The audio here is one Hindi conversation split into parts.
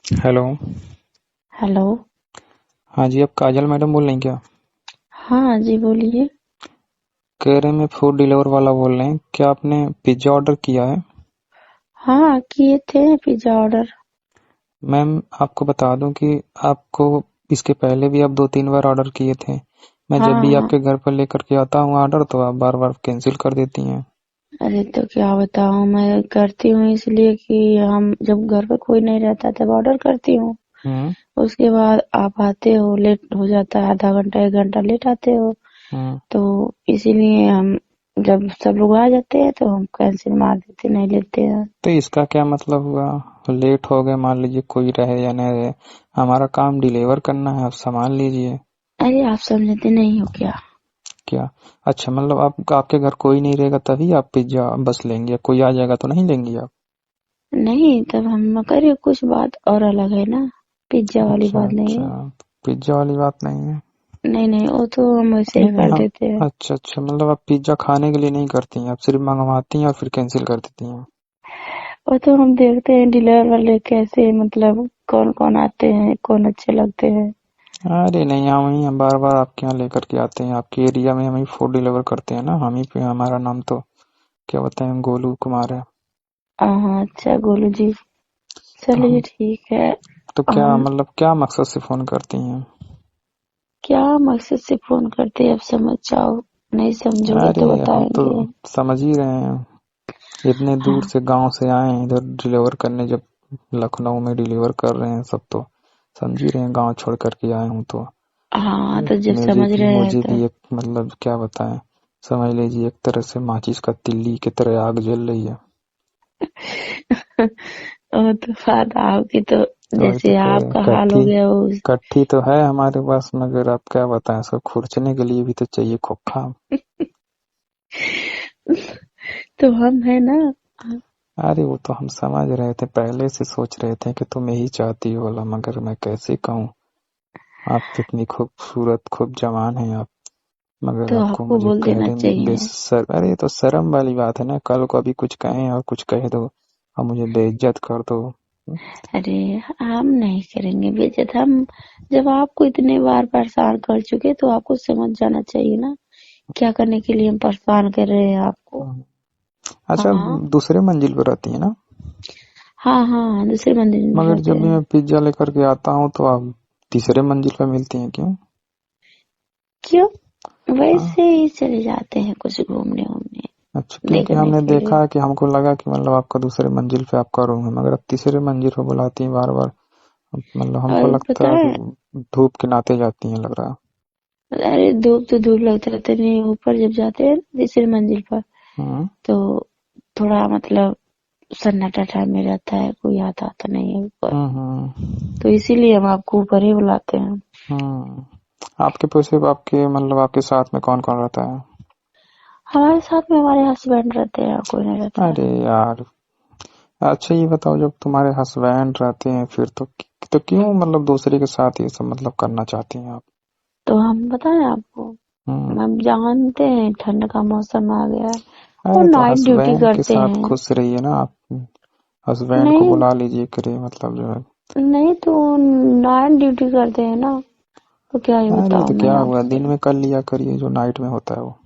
हेलो। हेलो। हाँ जी, आप काजल मैडम बोल रही हैं क्या? हाँ जी, बोलिए। कह रहे हैं मैं फूड डिलीवर वाला बोल रहे हैं, क्या आपने पिज्ज़ा ऑर्डर किया है? हाँ, किए थे पिज्जा ऑर्डर। मैम, आपको बता दूं कि आपको इसके पहले भी आप 2-3 बार ऑर्डर किए थे। मैं जब हाँ भी हाँ। आपके घर पर लेकर के आता हूँ ऑर्डर, तो आप बार बार कैंसिल कर देती हैं। अरे तो क्या बताऊँ, मैं करती हूँ इसलिए कि हम जब घर पे कोई नहीं रहता तब ऑर्डर करती हूँ। हम्म। उसके बाद आप आते हो, लेट हो जाता है, आधा घंटा 1 घंटा लेट आते हो। हम्म। तो इसीलिए हम जब सब लोग आ जाते हैं तो हम कैंसिल मार देते, नहीं लेते हैं। तो इसका क्या मतलब हुआ? लेट हो गए, मान लीजिए कोई रहे या नहीं रहे, हमारा काम डिलीवर करना है, आप सामान लीजिए। अरे आप समझते नहीं हो क्या? क्या? अच्छा, मतलब आप आपके घर कोई नहीं रहेगा तभी आप पिज्ज़ा बस लेंगे, कोई आ जाएगा तो नहीं लेंगी आप? नहीं, तब हम करे कुछ बात और अलग है ना, पिज्जा वाली अच्छा, बात नहीं अच्छा। है। पिज़्ज़ा वाली बात नहीं है। नहीं नहीं, वो तो हम वैसे ही नहीं, नहीं, कर हम देते हैं। अच्छा, अच्छा, मतलब आप पिज़्ज़ा खाने के लिए नहीं करती हैं, आप सिर्फ़ मँगवाती हैं और फिर कैंसल कर देती हैं। वो तो हम देखते हैं डीलर वाले कैसे, मतलब कौन कौन आते हैं, कौन अच्छे लगते हैं। अरे नहीं, हम बार-बार आपके यहाँ लेकर के आते हैं, आपके एरिया में हम ही फूड डिलीवर करते हैं ना, हम ही पे हमारा नाम तो क्या बताएँ, गोलू कुमार है। हाँ अच्छा, गोलू जी। तो चलिए हम ठीक है। तो क्या हम मतलब क्या मकसद से फ़ोन करती हैं? क्या मकसद से फोन करते हैं, अब समझ जाओ। नहीं समझोगे अरे तो हम तो बताएंगे। समझ ही रहे हैं, इतने दूर हाँ से गाँव से आए हैं इधर डिलीवर करने, जब लखनऊ में डिलीवर कर रहे हैं सब, तो समझ ही रहे हैं, गाँव छोड़ कर के आए हूँ तो हाँ, तो जब मुझे समझ भी रहे हैं मुझे तो। भी एक मतलब क्या बताएं, समझ लीजिए एक तरह से माचिस का तिल्ली की तरह आग जल रही है। वो तो बात आपकी तो, तो वही तो जैसे कह रहे हैं, आपका हाल हो कट्ठी गया वो। कट्ठी तो है हमारे पास, मगर आप क्या बताएं, इसको खुरचने के लिए भी तो चाहिए खोखा। तो हम है ना। अरे वो तो हम समझ रहे थे, पहले से सोच रहे थे कि तुम यही चाहती हो वाला, मगर मैं कैसे कहूँ, आप इतनी खूबसूरत खूब जवान हैं आप, मगर तो आपको आपको मुझे बोल देना कहने में चाहिए। बेसर, अरे तो शर्म वाली बात है ना, कल को अभी कुछ कहें और कुछ कह दो और मुझे बेइज्जत कर दो। अरे हम नहीं करेंगे बेइज्जत। हम जब आपको इतने बार परेशान कर चुके तो आपको समझ जाना चाहिए ना, क्या करने के लिए हम परेशान कर रहे हैं आपको। हम्म। अच्छा, हाँ दूसरे मंजिल पर रहती है ना? हाँ हाँ, दूसरे मंदिर में मगर रहते जब भी हैं। मैं पिज्जा लेकर के आता हूँ तो आप तीसरे मंजिल पर मिलती हैं, क्यों? क्यों? हाँ। वैसे ही चले जाते हैं कुछ घूमने वूमने, अच्छा, क्योंकि देखने हमने के लिए। देखा है कि हमको लगा कि मतलब आपका दूसरे मंजिल पे आपका रूम है, मगर आप तीसरे मंजिल पे बुलाती हैं बार बार, मतलब हमको और लगता पता है है, कि धूप के नाते जाती हैं, लग रहा है। अरे धूप तो धूप लगता रहता नहीं, ऊपर जब जाते हैं तीसरे मंजिल पर हम्म। तो थोड़ा मतलब सन्नाटा टाइम में रहता है, कोई आता आता नहीं है ऊपर। हम्म। तो इसीलिए हम आपको ऊपर ही बुलाते हैं। हम्म। आपके पैसे आपके मतलब आपके साथ में कौन कौन रहता है? हमारे साथ में हमारे हस्बैंड रहते हैं, और कोई नहीं रहता है। अरे यार, अच्छा ये बताओ, जब तुम्हारे हस्बैंड रहते हैं फिर तो क्यों मतलब दूसरे के साथ ये सब मतलब करना चाहती हैं आप? तो हम बताएं आपको, हम्म। हम जानते हैं ठंड का मौसम आ गया है, और अरे तो नाइट ड्यूटी हस्बैंड के करते साथ हैं। खुश रहिए ना आप, हस्बैंड को नहीं बुला लीजिए, करे मतलब जो है। नहीं, तो नाइट ड्यूटी करते हैं ना, तो क्या ही अरे बताऊं तो मैं क्या हुआ, आपसे। दिन में कर लिया करिए जो नाइट में होता है वो।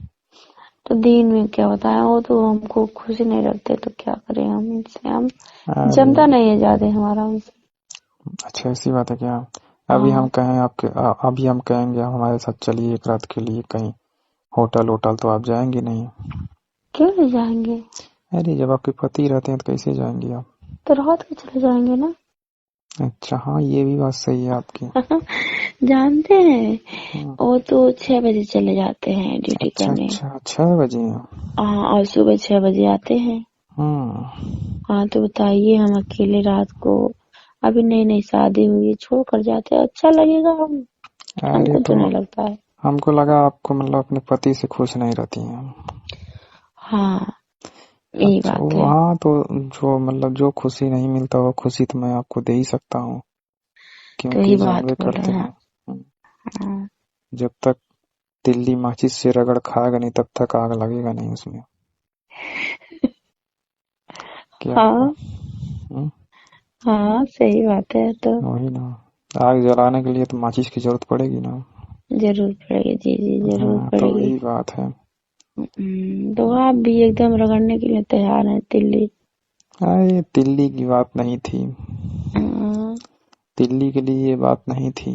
तो दिन में क्या बताया, वो तो हमको खुश नहीं रखते, तो क्या करें हम इनसे। हम अरे जमता नहीं है ज्यादा हमारा उनसे। अच्छा, ऐसी बात है क्या? अभी हम हाँ, कहें अभी हम कहेंगे आप हमारे साथ चलिए एक रात के लिए कहीं होटल होटल, तो आप जाएंगे नहीं? क्यों नहीं जाएंगे? अरे जब आपके पति रहते हैं तो कैसे जाएंगे आप? तो रात को चले जाएंगे ना। अच्छा, हाँ, ये भी बात सही है आपकी। जानते हैं, हम्म। वो तो 6 बजे चले जाते हैं ड्यूटी अच्छा, करने। अच्छा, 6 बजे? हाँ, और सुबह 6 बजे आते हैं। हम्म। हाँ, तो बताइए, हम अकेले रात को, अभी नई नई शादी हुई है, छोड़ कर जाते हैं, अच्छा लगेगा हम? अरे हमको तो तो नहीं लगता है। हमको लगा आपको मतलब अपने पति से खुश नहीं रहती हैं। हाँ, यही अच्छा, बात वो है। हाँ, तो जो मतलब जो खुशी नहीं मिलता वो खुशी तो मैं आपको दे ही सकता हूँ, तो क्योंकि यही बात जानबे बोल करते रहे हैं। हैं। हाँ जब तक तिल्ली माचिस से रगड़ खाएगा नहीं तब तक आग लगेगा नहीं उसमें। क्या हुआ? हाँ। हम्म? हाँ सही बात है। तो वही ना, आग जलाने के लिए तो माचिस की जरूरत पड़ेगी ना। जरूर पड़ेगी, जी जी जरूर हाँ तो पड़ेगी। वही बात है। तो आप भी एकदम रगड़ने के लिए तैयार हैं तिल्ली। अरे तिल्ली की बात नहीं थी, हाँ, तिल्ली के लिए ये बात नहीं थी।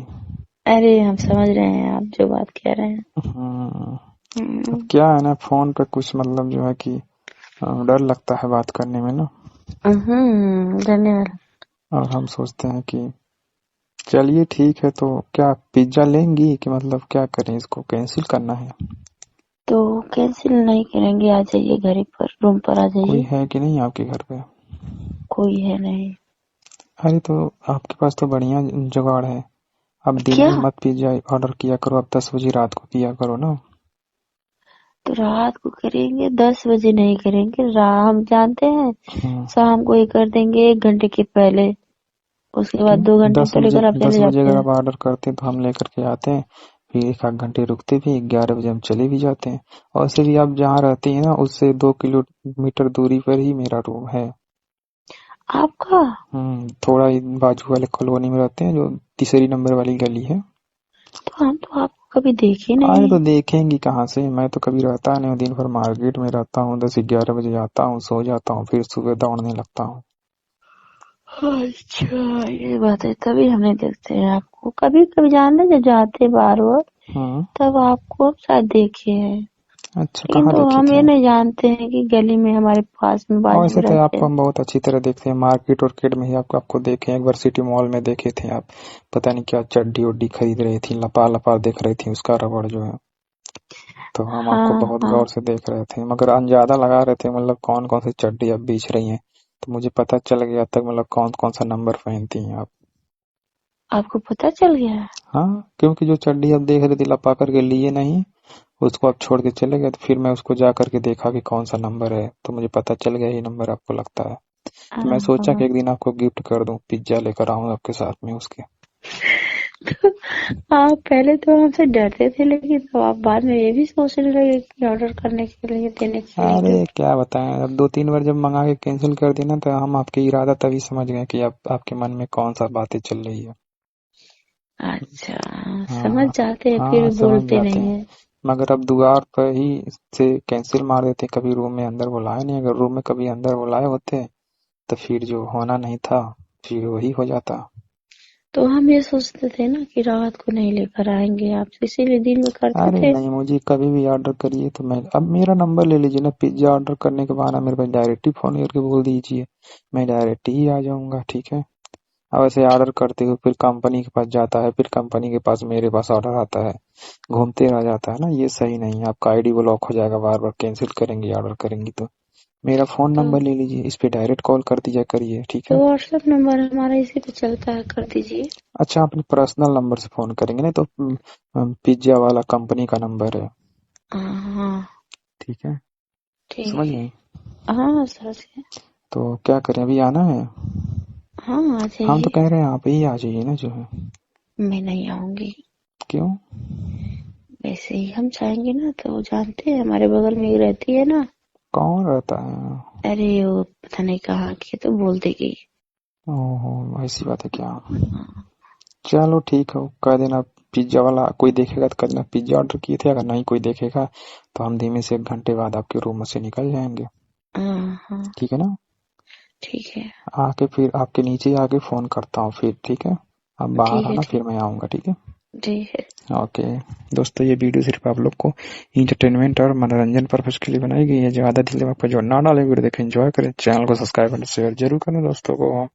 अरे हम समझ रहे हैं आप जो बात कह रहे हैं। हम्म, अब हम्म, क्या है ना, फोन पे कुछ मतलब जो है कि डर लगता है बात करने में ना। धन्यवाद। और हम सोचते हैं कि चलिए ठीक है, तो क्या पिज्जा लेंगी कि मतलब क्या करें, इसको कैंसिल करना है? तो कैंसिल नहीं करेंगे, आ जाइए घर पर, रूम पर आ कोई जाइए। है कि नहीं आपके घर पे? कोई है नहीं। अरे तो आपके पास तो बढ़िया जुगाड़ है। अब दिन क्या? में मत पिज्जा ऑर्डर किया करो, अब 10 बजे रात को किया करो ना। तो रात को करेंगे, 10 बजे नहीं करेंगे, हम जानते हैं। हम्म, शाम को ही कर देंगे, 1 घंटे के पहले। उसके बाद क्यों? 2 घंटे दस तो बजे लेकर आप दस चले बजे जाते अगर हैं। आप ऑर्डर करते हैं तो हम लेकर के आते हैं, फिर एक आध घंटे रुकते भी, 11 बजे हम चले भी जाते हैं। और वैसे भी आप जहाँ रहती हैं ना, उससे 2 किलोमीटर दूरी पर ही मेरा रूम है। आपका? थोड़ा ही बाजू वाले कॉलोनी में रहते हैं, जो तीसरी नंबर वाली गली है। तो हम तो आपको कभी देखे अरे तो नहीं। देखेंगी कहाँ से, मैं तो कभी रहता नहीं हूँ, दिन भर मार्केट में रहता हूँ, 10-11 बजे आता हूँ, सो जाता हूँ, फिर सुबह दौड़ने लगता हूँ। अच्छा, ये बात है, तभी हम नहीं देखते हैं आपको। कभी कभी जानते हैं, जब जाते हैं बाहर वो, हम्म, तब आपको हम शायद देखे हैं। अच्छा लेकिन कहाँ तो देखे हम थे? ये नहीं जानते हैं कि गली में हमारे पास में और बाजू वैसे में तो रहते आपको हैं। हम बहुत अच्छी तरह देखते हैं, मार्केट और किड में ही आपको आपको देखे हैं, एक बार सिटी मॉल में देखे थे आप। पता नहीं क्या चड्डी उड्डी खरीद रही थी, लपा लपा देख रही थी उसका रबड़ जो है। तो हम आपको हाँ बहुत हाँ। गौर से देख रहे थे, मगर अंदाजा लगा रहे थे मतलब कौन कौन सी चड्डी आप बेच रही हैं। तो मुझे पता चल गया तक मतलब कौन कौन सा नंबर पहनती हैं आप। आपको पता चल गया? हाँ, क्योंकि जो चड्डी आप देख रहे थे लपा करके लिए नहीं, उसको आप छोड़ के चले गए, तो फिर मैं उसको जा करके देखा कि कौन सा नंबर है, तो मुझे पता चल गया ये नंबर आपको लगता है। तो मैं हाँ सोचा हाँ। कि एक दिन आपको गिफ्ट कर दूं, पिज्जा लेकर आऊं आपके साथ में उसके। आप पहले तो हमसे डरते थे, लेकिन तो आप बाद में ये भी सोचने लगे कि ऑर्डर करने के लिए, देने के लिए अरे गिफ्ट। क्या बताएं, अब 2-3 बार जब मंगा के कैंसिल कर दिया ना, तो हम आपके इरादा तभी समझ गए कि आप आपके मन में कौन सा बातें चल रही है। अच्छा, समझ हाँ, जाते हैं फिर हाँ भी समझ बोलते जाते नहीं हैं। है। मगर अब द्वार पर ही से कैंसिल मार देते, कभी रूम में अंदर बुलाए नहीं, अगर रूम में कभी अंदर बुलाए होते तो फिर जो होना नहीं था फिर वही हो जाता। तो हम ये सोचते थे ना कि रात को नहीं लेकर आएंगे आप, तो इसीलिए दिन में करते अरे थे। नहीं, मुझे कभी भी ऑर्डर करिए तो मैं, अब मेरा नंबर ले लीजिए ना, पिज्जा ऑर्डर करने के बाद मेरे पास डायरेक्ट ही फोन करके बोल दीजिए, मैं डायरेक्ट ही आ जाऊंगा, ठीक है। अब ऐसे ऑर्डर करते हो फिर कंपनी के पास जाता है, फिर कंपनी के पास मेरे पास ऑर्डर आता है, घूमते रह जाता है ना, ये सही नहीं है, आपका आईडी ब्लॉक हो जाएगा, बार बार कैंसिल करेंगी ऑर्डर करेंगी तो। मेरा फोन तो नंबर ले लीजिए, इस पे डायरेक्ट कॉल कर दिया करिए, ठीक तो है। व्हाट्सएप नंबर हमारा इसी पे चलता है, कर दीजिए। अच्छा, अपने पर्सनल नंबर से फोन करेंगे ना, तो पिज्जा वाला कंपनी का नंबर है, हाँ हाँ, ठीक है, ठीक समझ है। गए। हाँ समझ गए। तो क्या करें, अभी आना है? हाँ आ हम तो जाइए। कह रहे हैं आप ही आ जाइए ना जो है। मैं नहीं आऊंगी। क्यों? वैसे ही हम चाहेंगे ना, तो जानते हैं हमारे बगल में ही रहती है ना। कौन रहता है? अरे वो पता नहीं कहाँ की है, तो बोल देगी। ओहो, ऐसी बात है क्या? हाँ चलो ठीक है, कह देना पिज्जा वाला कोई देखेगा तो कह देना पिज्जा ऑर्डर किए थे, अगर नहीं कोई देखेगा तो हम धीमे से 1 घंटे बाद आपके रूम से निकल जाएंगे, हाँ हाँ, ठीक है ना। ठीक है। आके फिर आपके नीचे आके फोन करता हूँ फिर, ठीक है। आप बाहर ठीक है, आना, ठीक। फिर मैं आऊँगा, ठीक है। ठीक है। ओके दोस्तों, ये वीडियो सिर्फ आप लोग को इंटरटेनमेंट और मनोरंजन पर्पज के लिए बनाई गई है, ज़्यादा दिल में आपको जो ना डाले वीडियो देखें, एंजॉय करें, चैनल को सब्सक्राइब और शेयर जरूर करें दोस्तों को।